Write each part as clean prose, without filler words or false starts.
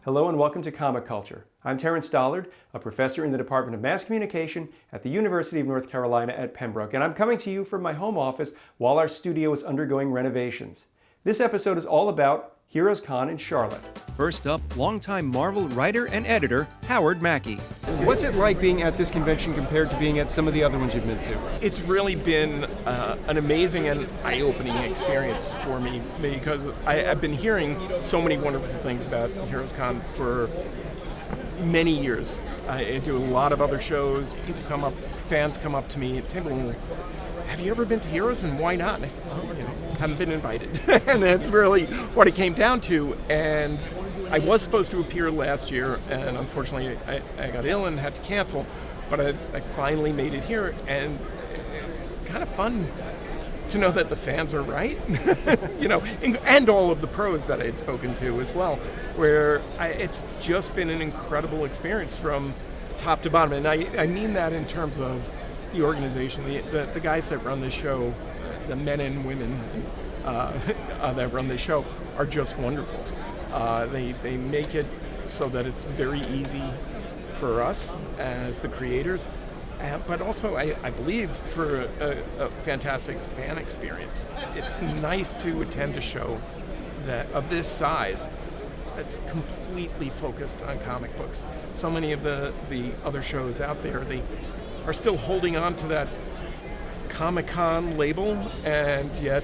Hello and welcome to Comic Culture. I'm Terrence Dollard, a professor in the Department of Mass Communication at the University of North Carolina at Pembroke, and I'm coming to you from my home office while our studio is undergoing renovations. This episode is all about HeroesCon in Charlotte. First up, longtime Marvel writer and editor, Howard Mackie. What's it like being at this convention compared to being at some of the other ones you've been to? It's really been an amazing and eye-opening experience for me because I've been hearing so many wonderful things about HeroesCon for many years. I do a lot of other shows. Fans come up to me at the table and have you ever been to Heroes and why not? And I said, haven't been invited. And that's really what it came down to. And I was supposed to appear last year, and unfortunately I got ill and had to cancel. But I finally made it here, and it's kind of fun to know that the fans are right, and all of the pros that I had spoken to as well, where it's just been an incredible experience from top to bottom. And I mean that in terms of the organization, the guys that run this show, the men and women that run this show are just wonderful. They make it so that it's very easy for us as the creators, but also I believe for a fantastic fan experience. It's nice to attend a show that of this size that's completely focused on comic books. So many of the other shows out there, they are still holding on to that Comic-Con label, and yet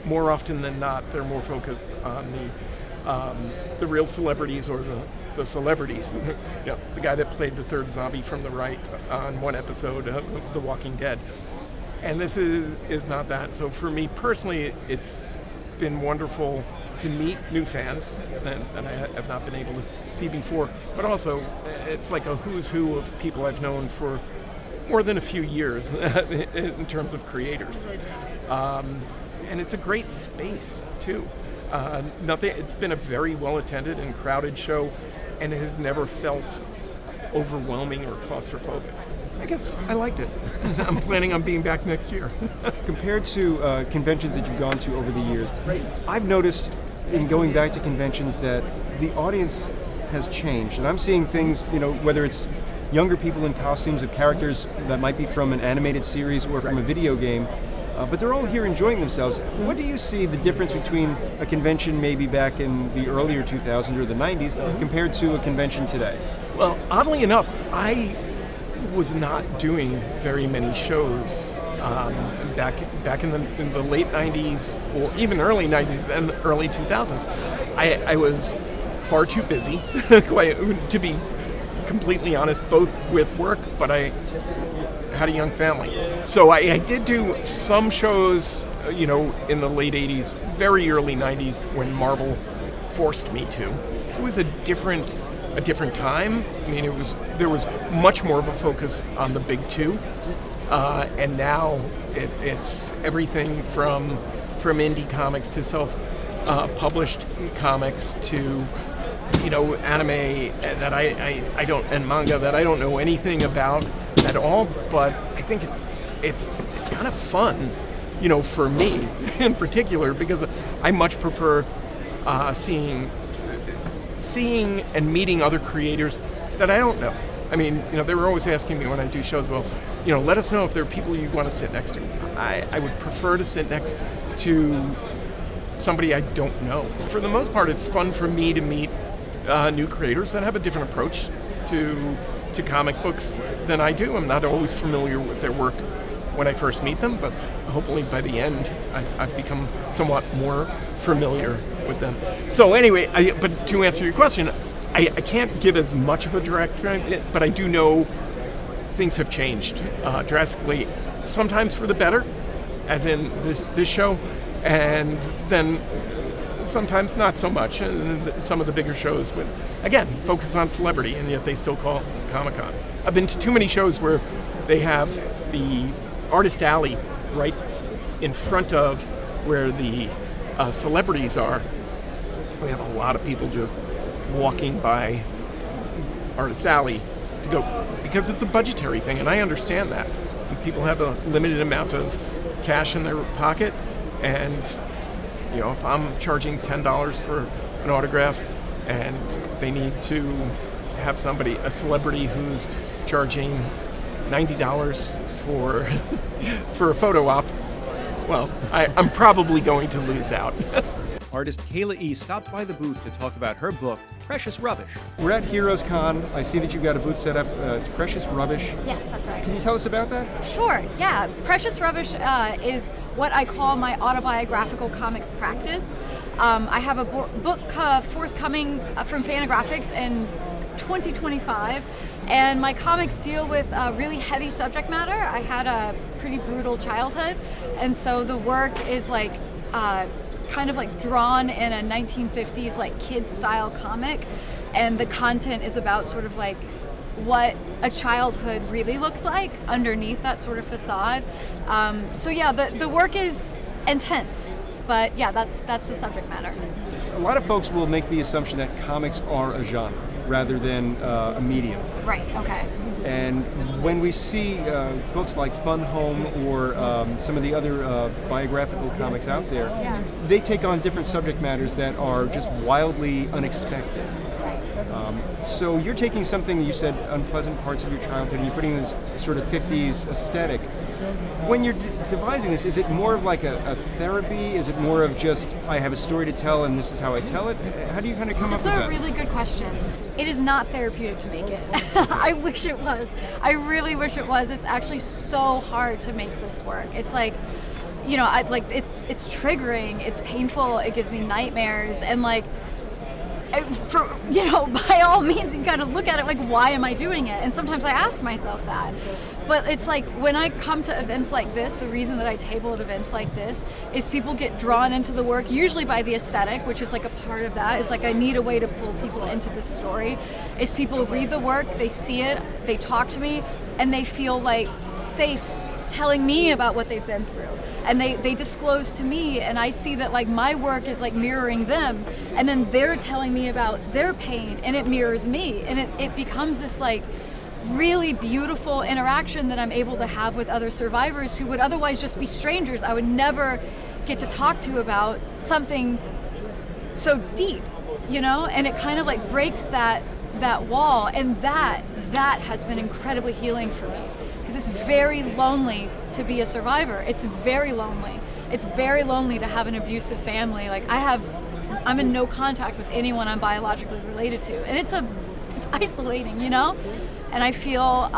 more often than not, they're more focused on the real celebrities or the celebrities. The guy that played the third zombie from the right on one episode of The Walking Dead. And this is not that. So for me personally, it's been wonderful to meet new fans that I have not been able to see before, but also it's like a who's who of people I've known for more than a few years in terms of creators. And it's a great space too. It's been a very well attended and crowded show, and it has never felt overwhelming or claustrophobic. I guess I liked it. I'm planning on being back next year. Compared to conventions that you've gone to over the years, I've noticed in going back to conventions that the audience has changed, and I'm seeing things, whether it's younger people in costumes of characters that might be from an animated series or from a video game, but they're all here enjoying themselves. What do you see the difference between a convention maybe back in the earlier 2000s or the 90s compared to a convention today? Well, oddly enough, I was not doing very many shows back in the late 90s or even early 90s and early 2000s. I was far too busy, to be completely honest, both with work, but I had a young family. So I did do some shows, in the late 80s, very early 90s when Marvel forced me to. It was a different time. I mean, there was much more of a focus on the big two, and now it's everything from indie comics to self-published comics to anime that I don't, and manga that I don't know anything about at all. But I think it's kind of fun, for me in particular, because I much prefer seeing and meeting other creators that I don't know. I mean, they were always asking me when I do shows, well, let us know if there are people you want to sit next to. I would prefer to sit next to somebody I don't know. For the most part, it's fun for me to meet new creators that have a different approach to comic books than I do. I'm not always familiar with their work when I first meet them, but hopefully by the end, I've become somewhat more familiar with them. So anyway, but to answer your question, I can't give as much of a direct, but I do know things have changed drastically, sometimes for the better, as in this show, and then sometimes not so much. Some of the bigger shows would, again, focus on celebrity, and yet they still call it Comic-Con. I've been to too many shows where they have the artist alley right in front of where the celebrities are. We have a lot of people just walking by artist alley to go, because it's a budgetary thing, and I understand that. People have a limited amount of cash in their pocket, and if I'm charging $10 for an autograph, and they need to have a celebrity who's charging $90 for a photo op. Well, I'm probably going to lose out. Artist Kayla E. stopped by the booth to talk about her book, Precious Rubbish. We're at HeroesCon. I see that you've got a booth set up. It's Precious Rubbish. Yes, that's right. Can you tell us about that? Sure, yeah. Precious Rubbish is what I call my autobiographical comics practice. I have a book forthcoming from Fantagraphics in 2025, and my comics deal with really heavy subject matter. I had a pretty brutal childhood, and so the work is like kind of like drawn in a 1950s like kid style comic, and the content is about sort of like what a childhood really looks like underneath that sort of facade. So yeah, the work is intense, but yeah, that's the subject matter. A lot of folks will make the assumption that comics are a genre rather than a medium. Right, okay. And when we see books like Fun Home or some of the other biographical comics out there, Yeah. they take on different subject matters that are just wildly unexpected. So you're taking something that you said, unpleasant parts of your childhood, and you're putting this sort of 50s aesthetic. When you're devising this, is it more of like a therapy? Is it more of just, I have a story to tell and this is how I tell it? How do you kind of come up with that? That's a really good question. It is not therapeutic to make it. I wish it was. I really wish it was. It's actually so hard to make this work. It's like, you know, it's triggering, it's painful, it gives me nightmares, and like, for, you know, by all means, you kind of look at it like, why am I doing it? And sometimes I ask myself that. But it's like, when I come to events like this, the reason that I table at events like this is people get drawn into the work, usually by the aesthetic, which is like a part of that. It's like, I need a way to pull people into this story. Is people read the work, they see it, they talk to me, and they feel like safe telling me about what they've been through. And they disclose to me, and I see that like my work is like mirroring them, and then they're telling me about their pain, and it mirrors me, and it becomes this like really beautiful interaction that I'm able to have with other survivors who would otherwise just be strangers. I would never get to talk to about something so deep, you know, and it kind of like breaks that wall, and that has been incredibly healing for me. Because it's very lonely to be a survivor. It's very lonely. It's very lonely to have an abusive family. Like I'm in no contact with anyone I'm biologically related to, and it's isolating, you know. And I feel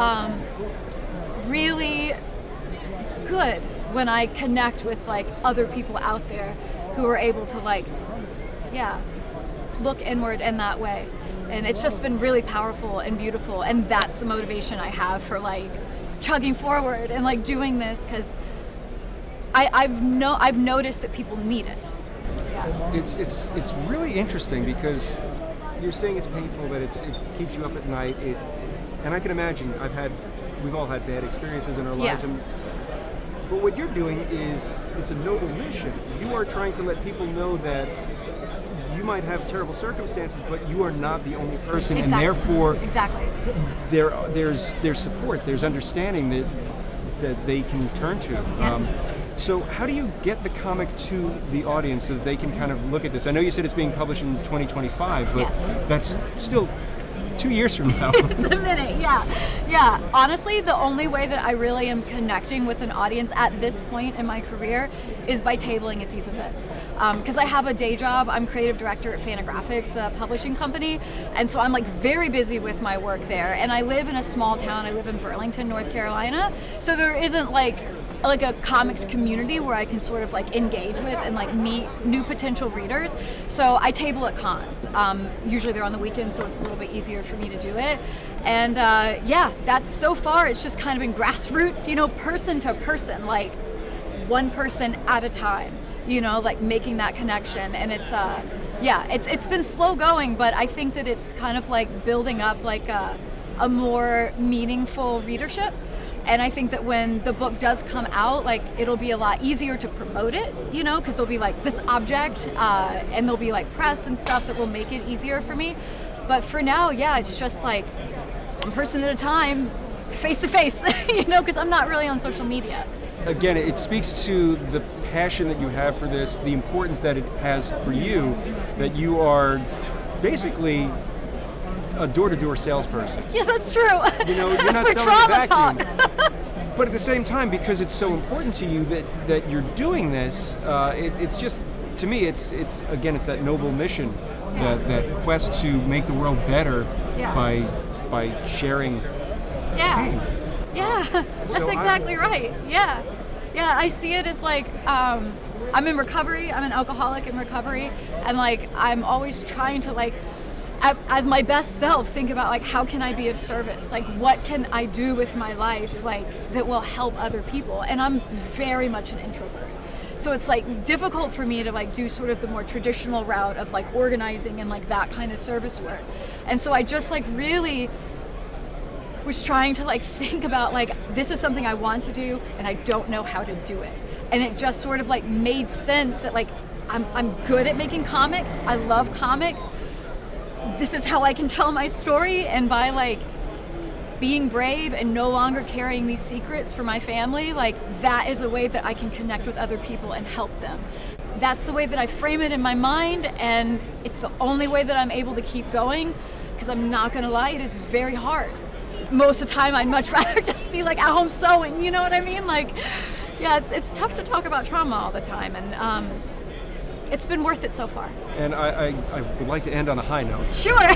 really good when I connect with like other people out there who are able to like, yeah, look inward in that way. And it's just been really powerful and beautiful, and that's the motivation I have for like chugging forward and like doing this, because I've noticed that people need it. Yeah. It's really interesting, because you're saying it's painful, that it keeps you up at night. And I can imagine we've all had bad experiences in our lives. Yeah. But what you're doing it's a noble mission. You are trying to let people know that you might have terrible circumstances, but you are not the only person, Exactly. and therefore Exactly. there's support, there's understanding that they can turn to. Yes. So how do you get the comic to the audience so that they can kind of look at this? I know you said it's being published in 2025, but Yes. that's still 2 years from now. It's a minute, yeah. Honestly, the only way that I really am connecting with an audience at this point in my career is by tabling at these events. Because I have a day job. I'm creative director at Fantagraphics, the publishing company, and so I'm like very busy with my work there. And I live in a small town. I live in Burlington, North Carolina, so there isn't like a comics community where I can sort of like engage with and like meet new potential readers. So I table at cons. Usually they're on the weekend, so it's a little bit easier for me to do it. And that's so far, it's just kind of been grassroots, you know, person to person, like one person at a time, you know, like making that connection. And it's been slow going, but I think that it's kind of like building up like a more meaningful readership. And I think that when the book does come out, like it'll be a lot easier to promote it, you know, because there'll be like this object and there'll be like press and stuff that will make it easier for me. But for now, yeah, it's just like one person at a time, face to face, you know, because I'm not really on social media. Again, it speaks to the passion that you have for this, the importance that it has for you, that you are basically a door-to-door salesperson. Yeah, that's true. You know, you're not For selling a trauma talk. vacuum. But at the same time, because it's so important to you that you're doing this, it's just, to me, it's that noble mission, that quest to make the world better Yeah. by sharing pain. Yeah, that's So exactly right. Yeah, I see it as like I'm in recovery. I'm an alcoholic in recovery, and like I'm always trying to like, as my best self, think about like how can I be of service? Like what can I do with my life like that will help other people? And I'm very much an introvert. So it's like difficult for me to like do sort of the more traditional route of like organizing and like that kind of service work. And so I just like really was trying to like think about like this is something I want to do and I don't know how to do it. And it just sort of like made sense that like I'm good at making comics. I love comics. This is how I can tell my story, and by like being brave and no longer carrying these secrets for my family, like that is a way that I can connect with other people and help them. That's the way that I frame it in my mind, and it's the only way that I'm able to keep going, because I'm not gonna lie, it is very hard. Most of the time I'd much rather just be like at home sewing, you know what I mean? Like, yeah, it's tough to talk about trauma all the time, and it's been worth it so far. And I would like to end on a high note. Sure.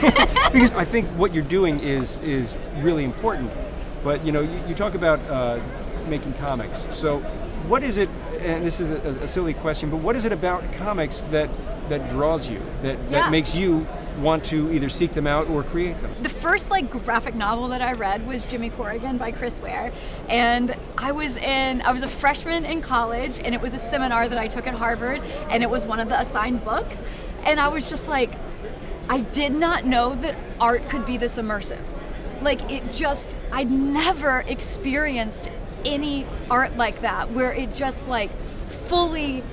Because I think what you're doing is really important. But you know, you talk about making comics. So what is it, and this is a silly question, but what is it about comics that draws you, that makes you want to either seek them out or create them? The first like graphic novel that I read was Jimmy Corrigan by Chris Ware, and I was a freshman in college, and it was a seminar that I took at Harvard, and it was one of the assigned books, and I was just like, I did not know that art could be this immersive. Like I'd never experienced any art like that, where it just like fully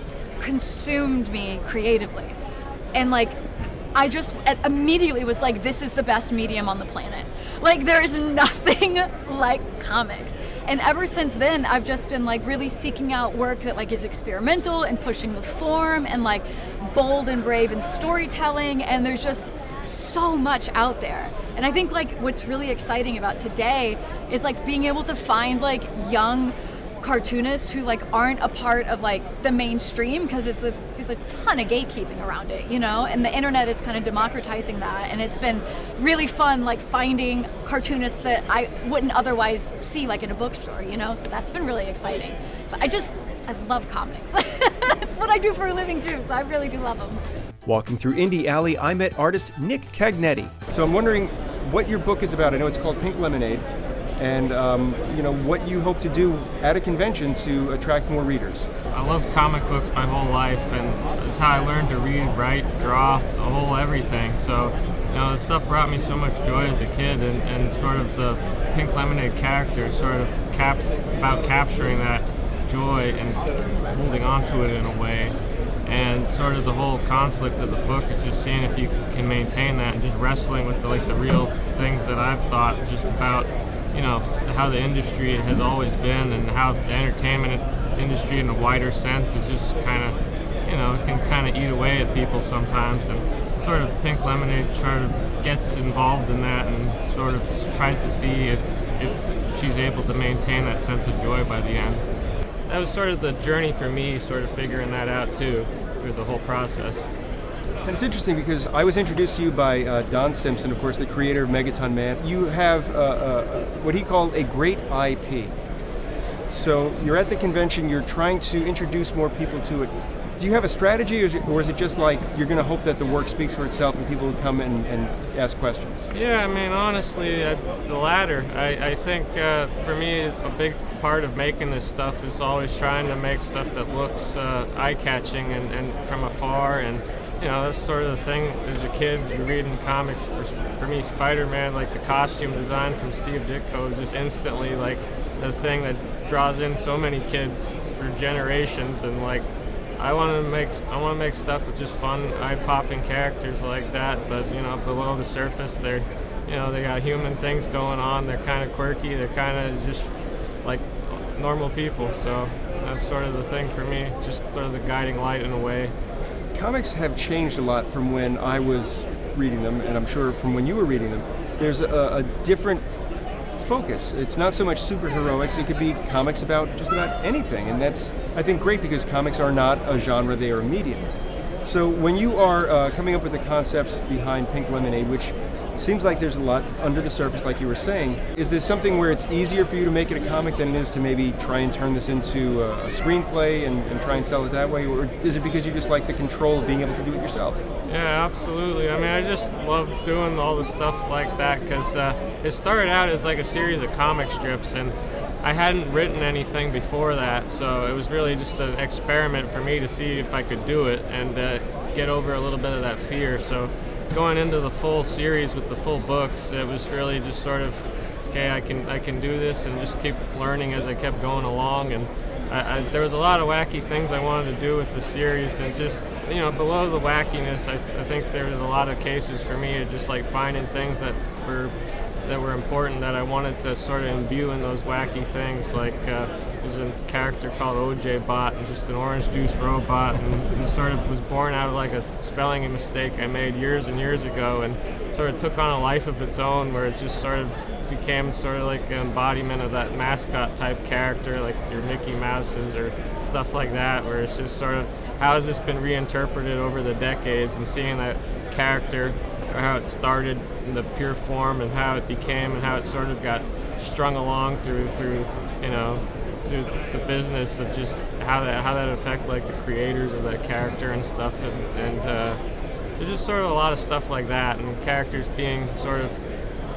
consumed me creatively. And like I just immediately was like, this is the best medium on the planet. Like there is nothing like comics. And ever since then, I've just been like really seeking out work that like is experimental and pushing the form and like bold and brave in storytelling. And there's just so much out there. And I think like what's really exciting about today is like being able to find like young cartoonists who like aren't a part of like the mainstream, because there's a ton of gatekeeping around it, you know, and the internet is kind of democratizing that, and it's been really fun like finding cartoonists that I wouldn't otherwise see like in a bookstore, you know, so that's been really exciting. But I love comics. It's what I do for a living too, so I really do love them. Walking through Indie Alley, I met artist Nick Canetti. So I'm wondering what your book is about. I know it's called Pink Lemonade, and you know, what you hope to do at a convention to attract more readers. I love comic books my whole life, and it's how I learned to read, write, draw, the whole everything. So, you know, this stuff brought me so much joy as a kid, and sort of the Pink Lemonade character sort of about capturing that joy and holding on to it in a way. And sort of the whole conflict of the book is just seeing if you can maintain that, and just wrestling with the real things that I've thought just about, you know, how the industry has always been, and how the entertainment industry in a wider sense is just kind of, you know, it can kind of eat away at people sometimes. And sort of Pink Lemonade sort of gets involved in that and sort of tries to see if she's able to maintain that sense of joy by the end. That was sort of the journey for me, sort of figuring that out too, through the whole process. And it's interesting because I was introduced to you by Don Simpson, of course, the creator of Megaton Man. You have what he called a great IP. So you're at the convention, you're trying to introduce more people to it. Do you have a strategy, or is it just like you're going to hope that the work speaks for itself and people will come and ask questions? Yeah, I mean, honestly, the latter. I think for me, a big part of making this stuff is always trying to make stuff that looks eye-catching and from afar. And you know, that's sort of the thing as a kid, you're reading comics. For me, Spider-Man, like the costume design from Steve Ditko, just instantly like the thing that draws in so many kids for generations. And like, I want to make stuff with just fun, eye-popping characters like that. But you know, below the surface, they got human things going on. They're kind of quirky. They're kind of just like normal people. So that's sort of the thing for me, just sort of the guiding light in a way. Comics have changed a lot from when I was reading them, and I'm sure from when you were reading them, there's a different focus. It's not so much superheroics, it could be comics about just about anything, and that's, I think, great because comics are not a genre, they are a medium. So when you are coming up with the concepts behind Pink Lemonade, which seems like there's a lot under the surface, like you were saying, is this something where it's easier for you to make it a comic than it is to maybe try and turn this into a screenplay and try and sell it that way? Or is it because you just like the control of being able to do it yourself? Yeah, absolutely. I mean, I just love doing all the stuff like that because it started out as like a series of comic strips, and I hadn't written anything before that, so it was really just an experiment for me to see if I could do it and get over a little bit of that fear. So going into the full series with the full books, it was really just sort of, okay, I can do this, and just keep learning as I kept going along. And there was a lot of wacky things I wanted to do with the series, and just, you know, below the wackiness, I think there was a lot of cases for me of just like finding things that were important that I wanted to sort of imbue in those wacky things. Like there's a character called OJ Bot, and just an orange juice robot, and he sort of was born out of like a spelling mistake I made years and years ago, and sort of took on a life of its own, where it just sort of became sort of like an embodiment of that mascot type character, like your Mickey Mouses or stuff like that, where it's just sort of how has this been reinterpreted over the decades, and seeing that character, or how it started in the pure form and how it became and how it sort of got strung along through you know, through the business of just how that affected like the creators of that character and stuff, and there's just sort of a lot of stuff like that, and characters being sort of,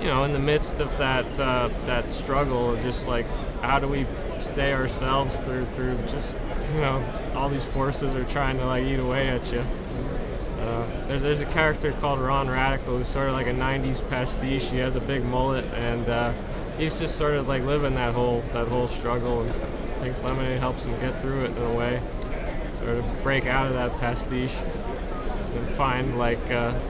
you know, in the midst of that struggle of just like how do we stay ourselves through just, you know, all these forces are trying to like eat away at you. There's a character called Ron Radical who's sort of like a 90s pastiche. He has a big mullet, and he's just sort of like living that whole struggle, and Pink Lemonade helps him get through it in a way, sort of break out of that pastiche and find like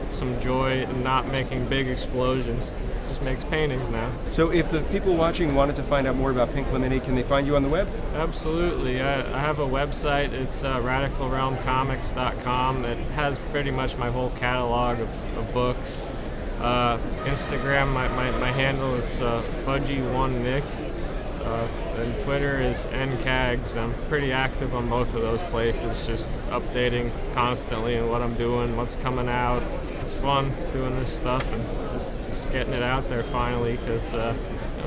some joy in not making big explosions. Just makes paintings now. So if the people watching wanted to find out more about Pink Lemonade, can they find you on the web? Absolutely. I have a website. It's radicalrealmcomics.com. It has pretty much my whole catalog of books. Instagram, my handle is Fudgy1Nick. And Twitter is NCAGS. I'm pretty active on both of those places, just updating constantly on what I'm doing, what's coming out. It's fun doing this stuff and just getting it out there finally, because you know,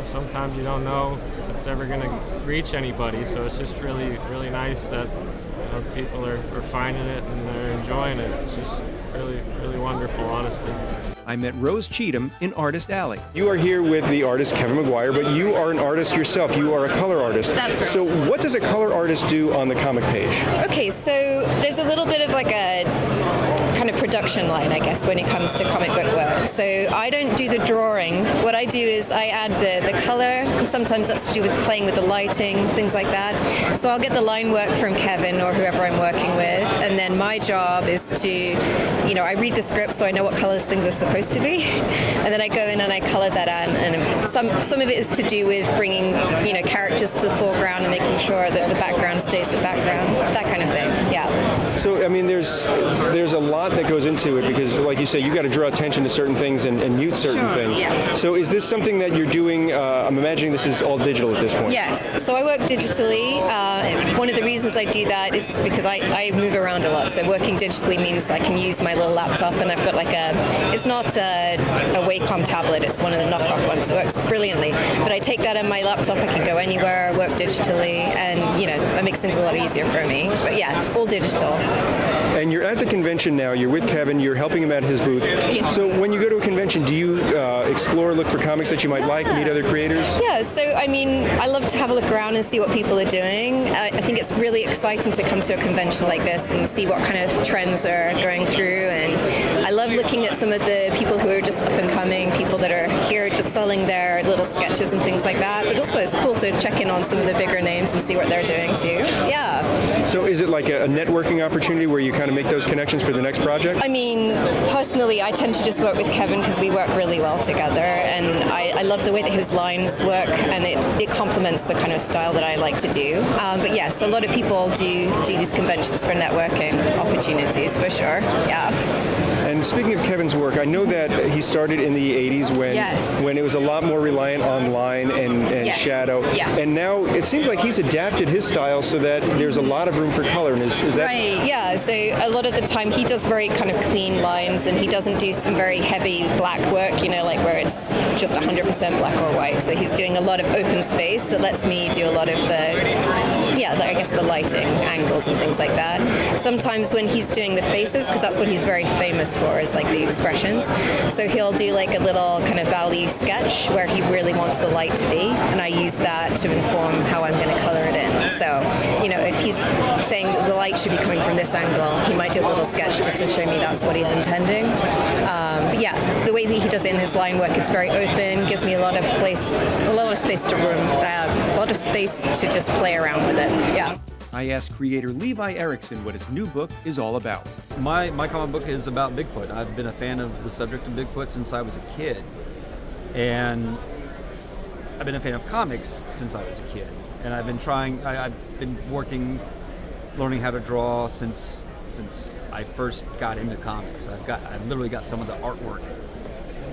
sometimes you don't know if it's ever going to reach anybody, so it's just really, really nice that, you know, people are finding it and they're enjoying it. It's just really, really wonderful, honestly. I met Rose Cheatham in Artist Alley. You are here with the artist Kevin McGuire, but you are an artist yourself. You are a color artist. That's right. So what does a color artist do on the comic page? Okay, so there's a little bit of like a kind of production line, I guess, when it comes to comic book work. So I don't do the drawing. What I do is I add the color, and sometimes that's to do with playing with the lighting, things like that. So I'll get the line work from Kevin or whoever I'm working with, and then my job is to, you know, I read the script so I know what colors things are supposed to be, and then I go in and I color that in, and some of it is to do with bringing, you know, characters to the foreground and making sure that the background stays the background, that kind of thing. Yeah. So I mean, there's a lot that goes into it, because like you say, you got to draw attention to certain things and mute certain things. Yes. So is this something that you're doing, I'm imagining this is all digital at this point? Yes, so I work digitally. One of the reasons I do that is just because I move around a lot, so working digitally means I can use my little laptop, and I've got like it's not a Wacom tablet, it's one of the knockoff ones. It works brilliantly, but I take that in my laptop, I can go anywhere, work digitally, and, you know, that makes things a lot easier for me. But yeah, all digital. And you're at the convention now, you're with Kevin, you're helping him at his booth. So when you go to a convention, do you explore, look for comics that you might like, meet other creators? Yeah, so I mean, I love to have a look around and see what people are doing. I think it's really exciting to come to a convention like this and see what kind of trends are going through, and I love looking at some of the people who are just up and coming, people that are here just selling their little sketches and things like that, but also it's cool to check in on some of the bigger names and see what they're doing too. Yeah. So is it like a networking opportunity where you kind of make those connections for the next project? I mean, personally, I tend to just work with Kevin because we work really well together, and I love the way that his lines work, and it complements the kind of style that I like to do. But yes, a lot of people do these conventions for networking opportunities, for sure. Yeah. And And speaking of Kevin's work, I know that he started in the 80s when it was a lot more reliant on line and shadow. Yes. And now it seems like he's adapted his style so that there's a lot of room for color. And is that right? Yeah. So a lot of the time he does very kind of clean lines, and he doesn't do some very heavy black work. You know, like where it's just 100% black or white. So he's doing a lot of open space that lets me do a lot of I guess the lighting angles and things like that. Sometimes when he's doing the faces, because that's what he's very famous for, is like the expressions. So he'll do like a little kind of value sketch where he really wants the light to be, and I use that to inform how I'm going to color it in. So, you know, if he's saying the light should be coming from this angle, he might do a little sketch just to show me that's what he's intending. But yeah, the way that he does it in his line work is very open, gives me a lot of space to just play around with it. Yeah. I asked creator Levi Erickson what his new book is all about. My comic book is about Bigfoot. I've been a fan of the subject of Bigfoot since I was a kid. And I've been a fan of comics since I was a kid. And I've been learning how to draw since I first got into comics. I've literally got some of the artwork.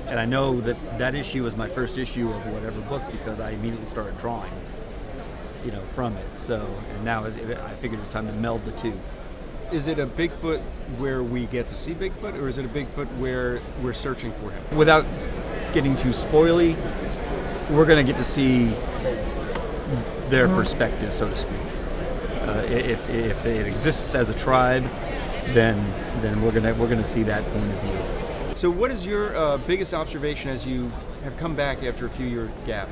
And I know that issue was my first issue of whatever book because I immediately started drawing, from it. So, and now I figured it's time to meld the two. Is it a Bigfoot where we get to see Bigfoot, or is it a Bigfoot where we're searching for him? Without getting too spoily, we're going to get to see their perspective, so to speak. If it exists as a tribe, then we're gonna see that point of view. So, what is your biggest observation as you have come back after a few-year gap?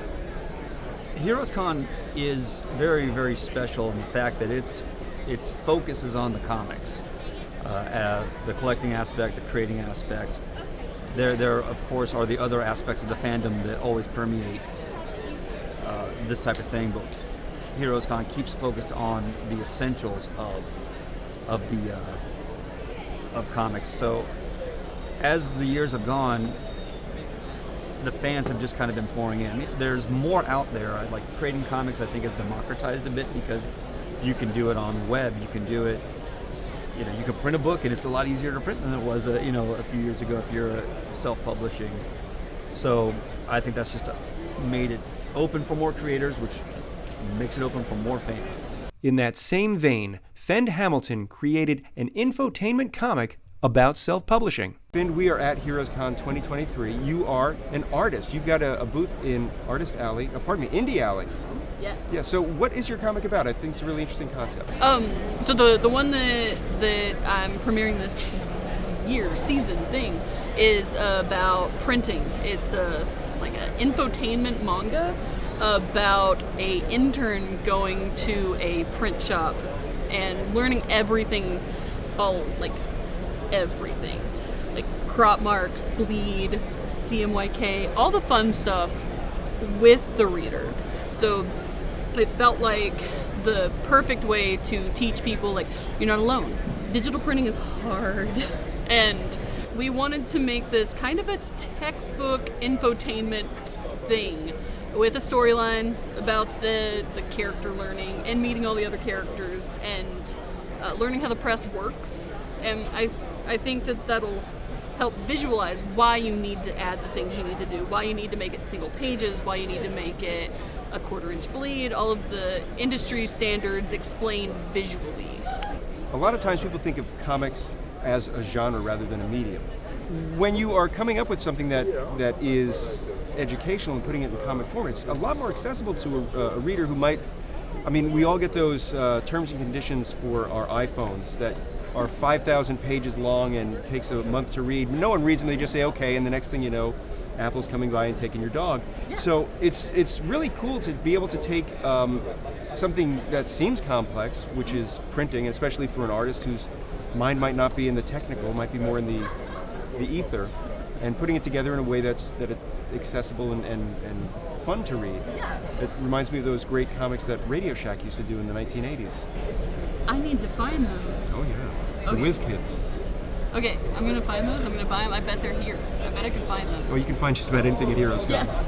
HeroesCon is very, very special in the fact that its focus is on the comics, the collecting aspect, the creating aspect. There of course are the other aspects of the fandom that always permeate this type of thing, but HeroesCon keeps focused on the essentials of comics. So as the years have gone, the fans have just kind of been pouring in. I mean, there's more out there. Like creating comics, I think, has democratized a bit because you can do it on the web. You can do it. You can print a book, and it's a lot easier to print than it was, a few years ago if you're self-publishing. So I think that's just made it open for more creators, which makes it open for more fans. In that same vein, Fend Hamilton created an infotainment comic about self-publishing. Fend, we are at HeroesCon 2023. You are an artist. You've got a booth in Indie Alley. Yeah. Yeah. So, what is your comic about? I think it's a really interesting concept. So the one that I'm premiering this season thing is about printing. It's like an infotainment manga about a intern going to a print shop and learning everything, everything, like crop marks, bleed, CMYK, all the fun stuff with the reader. So it felt like the perfect way to teach people, you're not alone. Digital printing is hard. And we wanted to make this kind of a textbook infotainment thing with a storyline about the character learning and meeting all the other characters and learning how the press works. And I think that'll help visualize why you need to add the things you need to do, why you need to make it single pages, why you need to make it a 1/4-inch bleed, all of the industry standards explained visually. A lot of times people think of comics as a genre rather than a medium. When you are coming up with something that is educational and putting it in comic form, it's a lot more accessible to a reader who might, we all get those terms and conditions for our iPhones that are 5,000 pages long and takes a month to read. No one reads them, they just say okay, and the next thing you know, Apple's coming by and taking your dog. Yeah. So it's really cool to be able to take something that seems complex, which is printing, especially for an artist whose mind might not be in the technical, might be more in the ether, and putting it together in a way that's accessible and fun to read. Yeah. It reminds me of those great comics that Radio Shack used to do in the 1980s. I need to find those. Oh yeah, Okay. The Whiz Kids. Okay, I'm gonna find those. I'm gonna buy them. I bet they're here. I bet I can find them. Well, you can find just about anything at HeroesCon. Yes.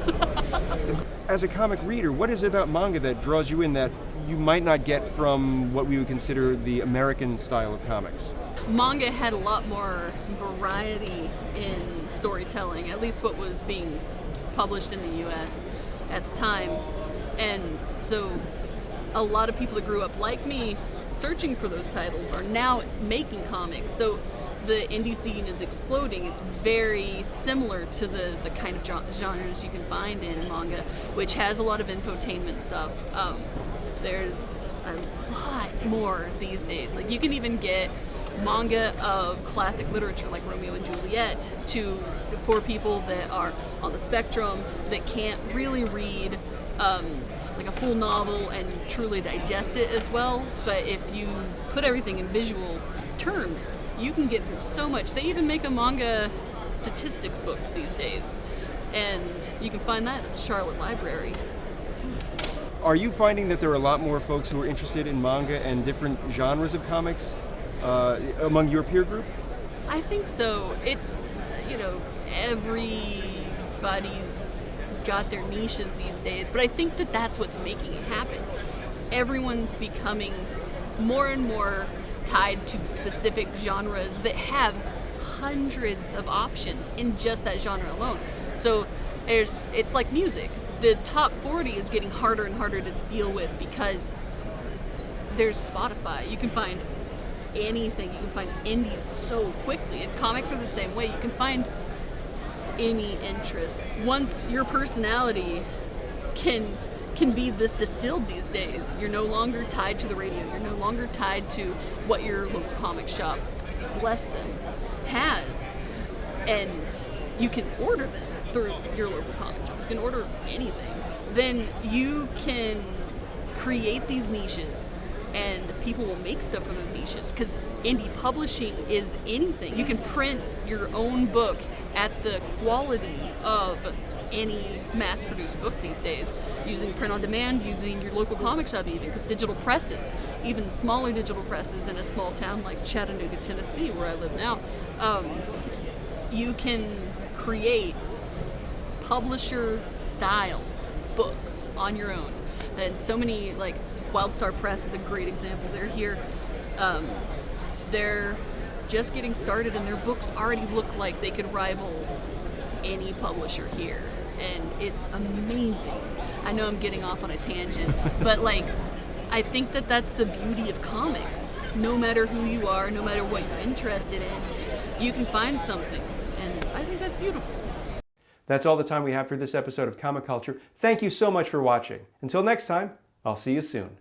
As a comic reader, what is it about manga that draws you in that you might not get from what we would consider the American style of comics? Manga had a lot more variety in storytelling, at least what was being published in the US at the time. And so a lot of people that grew up like me searching for those titles are now making comics. So the indie scene is exploding. It's very similar to the kind of genres you can find in manga, which has a lot of infotainment stuff. There's a lot more these days. Like, you can even get manga of classic literature like Romeo and Juliet for people that are on the spectrum that can't really read like a full novel and truly digest it as well. But if you put everything in visual terms, you can get through so much. They even make a manga statistics book these days, and you can find that at the Charlotte Library. Are you finding that there are a lot more folks who are interested in manga and different genres of comics among your peer group? I think so. It's, everybody's got their niches these days, but I think that that's what's making it happen. Everyone's becoming more and more tied to specific genres that have hundreds of options in just that genre alone. So it's like music. The top 40 is getting harder and harder to deal with because there's Spotify. You can find anything. You can find indies so quickly. And comics are the same way. You can find any interest. Once your personality can be this distilled these days, you're no longer tied to the radio. You're no longer tied to what your local comic shop, bless them, has. And you can order them through your local comic shop. You can order anything. Then you can create these niches, and people will make stuff for those niches, because indie publishing is anything. You can print your own book at the quality of any mass-produced book these days, using print on demand, using your local comic shop even, because digital presses, even smaller digital presses in a small town like Chattanooga, Tennessee, where I live now, you can create publisher-style books on your own. And so many, like Wildstar Press is a great example. They're here. They're just getting started, and their books already look like they could rival any publisher here. And it's amazing. I know I'm getting off on a tangent, but I think that that's the beauty of comics. No matter who you are, no matter what you're interested in, you can find something. And I think that's beautiful. That's all the time we have for this episode of Comic Culture. Thank you so much for watching. Until next time, I'll see you soon.